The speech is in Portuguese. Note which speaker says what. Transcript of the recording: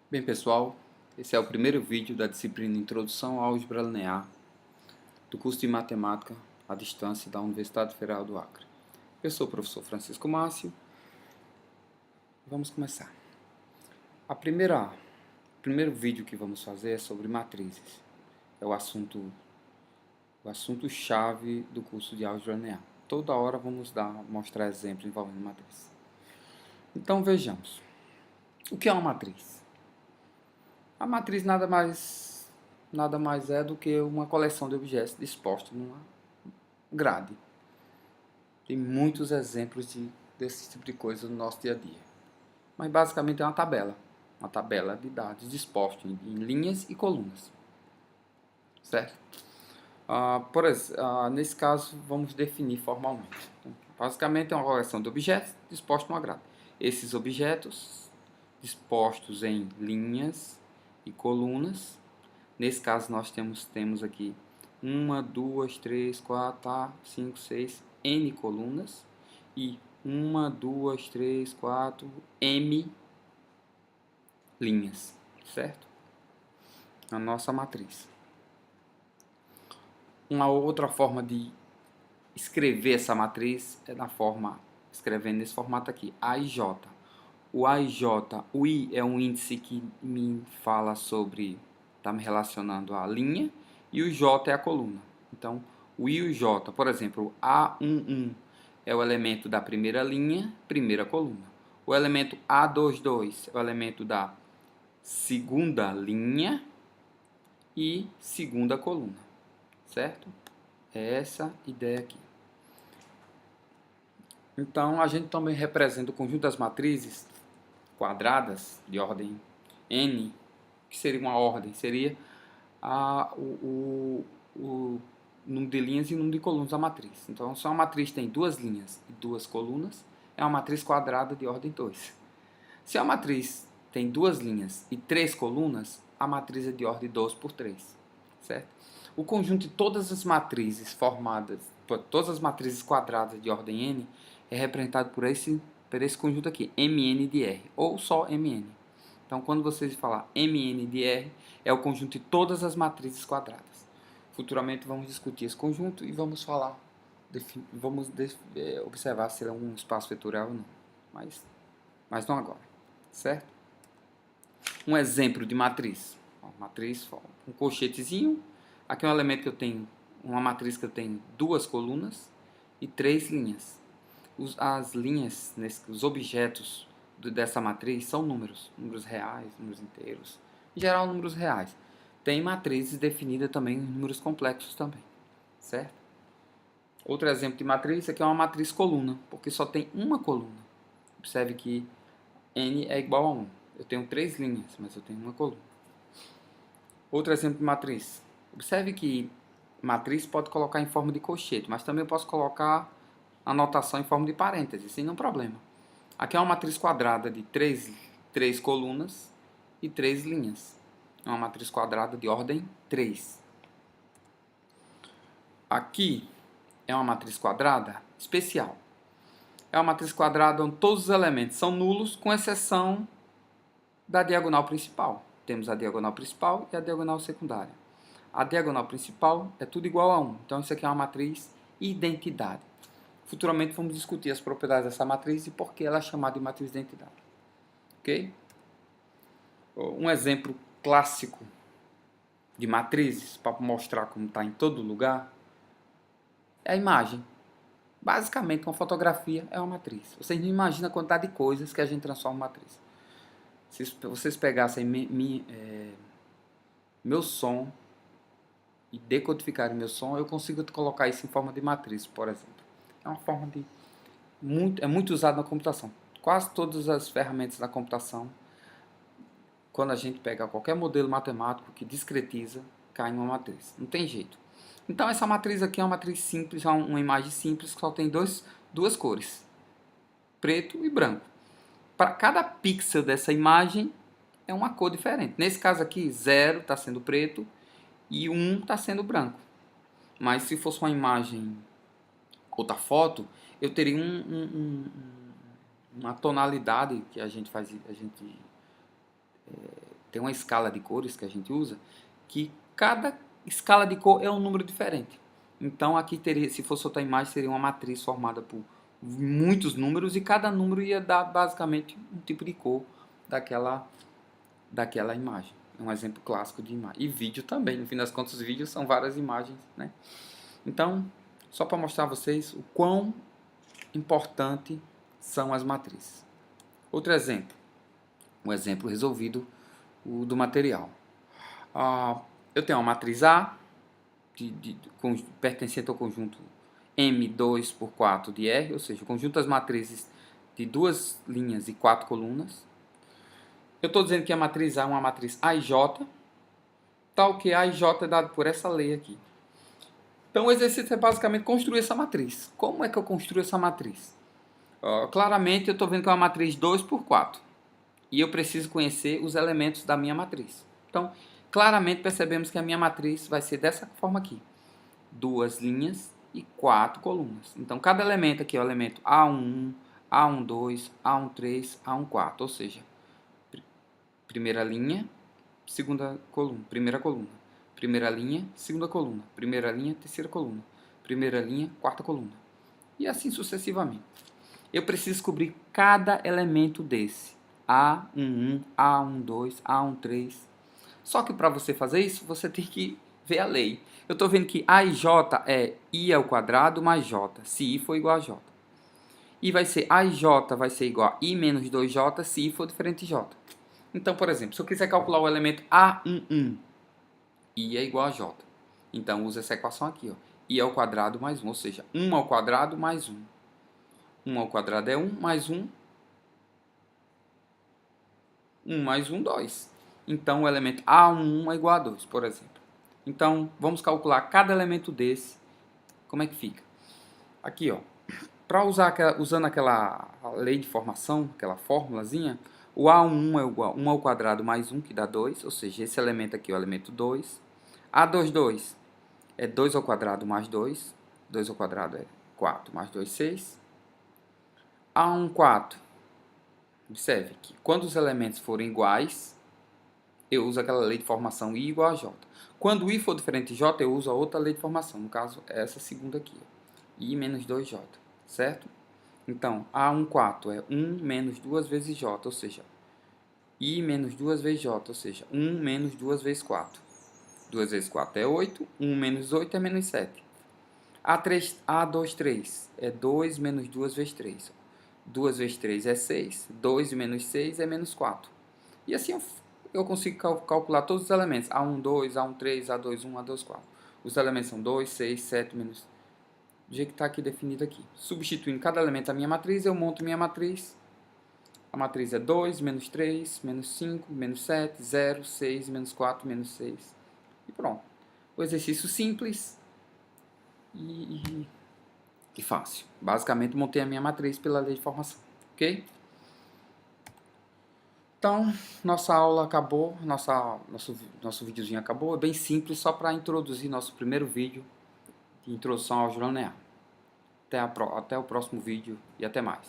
Speaker 1: Bem, pessoal, esse é o primeiro vídeo da disciplina Introdução à Álgebra Linear do curso de Matemática à Distância da Universidade Federal do Acre. Eu sou o professor Francisco Márcio. Vamos começar. O primeiro vídeo que vamos fazer é sobre matrizes. É o assunto-chave do curso de Álgebra Linear. Toda hora vamos mostrar exemplos envolvendo matriz. Então, vejamos. O que é uma matriz? A matriz nada mais é do que uma coleção de objetos dispostos numa grade. Tem muitos exemplos desse tipo de coisa no nosso dia a dia. Mas basicamente é uma tabela de dados dispostos em linhas e colunas. Certo? Nesse caso, vamos definir formalmente. Então, basicamente é uma coleção de objetos dispostos numa grade. Esses objetos dispostos em linhas e colunas. Nesse caso, nós temos aqui 1, 2, 3, 4, 5, 6, N colunas e 1, 2, 3, 4, M linhas, certo? A nossa matriz. Uma outra forma de escrever essa matriz é escrevendo nesse formato aqui, A e J. O I é um índice que me fala sobre, está me relacionando à linha, e o J é a coluna. Então, o I e o J, por exemplo, A11 é o elemento da primeira linha, primeira coluna. O elemento A22 é o elemento da segunda linha e segunda coluna, certo? É essa ideia aqui. Então, a gente também representa o conjunto das matrizes quadradas de ordem N, que seria uma ordem, seria o número de linhas e o número de colunas da matriz. Então, se uma matriz tem duas linhas e duas colunas, é uma matriz quadrada de ordem 2. Se a matriz tem duas linhas e três colunas, a matriz é de ordem 2 por 3. Certo? O conjunto de todas as matrizes todas as matrizes quadradas de ordem N, é representado por esse conjunto aqui, Mn de R, ou só Mn. Então, quando vocês falar Mn de R, é o conjunto de todas as matrizes quadradas. Futuramente vamos discutir esse conjunto e vamos observar se ele é um espaço vetorial ou não. Mas não agora, certo? Um exemplo de matriz. Matriz, um colchetezinho. Aqui é um elemento que eu tenho, uma matriz que eu tenho duas colunas e três linhas. As linhas, os objetos dessa matriz são números reais, números inteiros, em geral números reais. Tem matrizes definidas também em números complexos também, certo? Outro exemplo de matriz aqui é uma matriz coluna, porque só tem uma coluna. Observe que N é igual a 1. Eu tenho três linhas, mas eu tenho uma coluna. Outro exemplo de matriz. Observe que matriz pode colocar em forma de colchete, mas também eu posso colocar a notação em forma de parênteses, sem nenhum problema. Aqui é uma matriz quadrada de três colunas e três linhas. É uma matriz quadrada de ordem 3. Aqui é uma matriz quadrada especial. É uma matriz quadrada onde todos os elementos são nulos, com exceção da diagonal principal. Temos a diagonal principal e a diagonal secundária. A diagonal principal é tudo igual a 1. Então, isso aqui é uma matriz identidade. Futuramente vamos discutir as propriedades dessa matriz e por que ela é chamada de matriz de identidade. Ok? Um exemplo clássico de matrizes, para mostrar como está em todo lugar, é a imagem. Basicamente, uma fotografia é uma matriz. Vocês não imaginam a quantidade de coisas que a gente transforma em matriz. Se vocês pegassem meu som e decodificarem meu som, eu consigo colocar isso em forma de matriz, por exemplo. É uma forma de... é muito usado na computação. Quase todas as ferramentas da computação, quando a gente pega qualquer modelo matemático que discretiza, cai em uma matriz. Não tem jeito. Então, essa matriz aqui é uma matriz simples, é uma imagem simples que só tem duas cores, preto e branco. Para cada pixel dessa imagem é uma cor diferente. Nesse caso aqui, 0 está sendo preto e 1 está sendo branco. Mas se fosse uma imagem, outra foto, eu teria uma tonalidade que a gente tem uma escala de cores que a gente usa, que cada escala de cor é um número diferente. Então aqui teria, se fosse outra imagem, seria uma matriz formada por muitos números e cada número ia dar basicamente um tipo de cor daquela imagem. É um exemplo clássico de imagem. E vídeo também, no fim das contas, os vídeos são várias imagens, né? Então, só para mostrar a vocês o quão importante são as matrizes. Outro exemplo, um exemplo resolvido, o do material. Eu tenho uma matriz A, pertencente ao conjunto M2 por 4 de R, ou seja, o conjunto das matrizes de 2 linhas e 4 colunas. Eu estou dizendo que a matriz A é uma matriz AIJ, tal que AIJ é dado por essa lei aqui. Então o exercício é basicamente construir essa matriz. Como é que eu construo essa matriz? Claramente eu estou vendo que é uma matriz 2 por 4. E eu preciso conhecer os elementos da minha matriz. Então, claramente percebemos que a minha matriz vai ser dessa forma aqui. 2 linhas e 4 colunas. Então, cada elemento aqui é o elemento A11, A12, A13, A14. Ou seja, primeira linha, segunda coluna, primeira coluna. Primeira linha, segunda coluna. Primeira linha, terceira coluna. Primeira linha, quarta coluna. E assim sucessivamente. Eu preciso descobrir cada elemento desse. A11, A12, A13. Só que para você fazer isso, você tem que ver a lei. Eu estou vendo que A e J é I ao quadrado mais J, se I for igual a J. E vai ser A e J vai ser igual a I menos 2J se I for diferente de J. Então, por exemplo, se eu quiser calcular o elemento A11, I é igual a J. Então, usa essa equação aqui, ó. I ao quadrado mais 1, ou seja, 1 ao quadrado mais 1. 1 ao quadrado é 1, mais 1. 1 mais 1, 2. Então, o elemento A11 é igual a 2, por exemplo. Então, vamos calcular cada elemento desse. Como é que fica? Aqui, ó. Para usando aquela lei de formação, aquela formulazinha, o A11 é igual a 1 ao quadrado mais 1, que dá 2. Ou seja, esse elemento aqui é o elemento 2. A22 é 2 ao quadrado mais 2. 2 ao quadrado é 4 mais 2, 6. A14. Observe que quando os elementos forem iguais, eu uso aquela lei de formação I igual a J. Quando I for diferente de J, eu uso a outra lei de formação. No caso, é essa segunda aqui. I menos 2J. Certo? Então, A14 é 1 menos 2 vezes J. Ou seja, I menos 2 vezes J. Ou seja, 1 menos 2 vezes 4. 2 vezes 4 é 8. 1 menos 8 é menos 7. A23 é 2 menos 2 vezes 3. 2 vezes 3 é 6. 2 menos 6 é menos 4. E assim eu consigo calcular todos os elementos. A12, A13, A21, A24. Os elementos são 2, 6, 7, menos... Do jeito que está aqui definido aqui. Substituindo cada elemento da minha matriz, eu monto minha matriz. A matriz é 2, menos 3, menos 5, menos 7, 0, 6, menos 4, menos 6. E pronto. O exercício simples e fácil. Basicamente, montei a minha matriz pela lei de formação. Ok? Então, nossa aula acabou, nosso videozinho acabou. É bem simples, só para introduzir nosso primeiro vídeo de introdução ao álgebra linear. Até o próximo vídeo e até mais.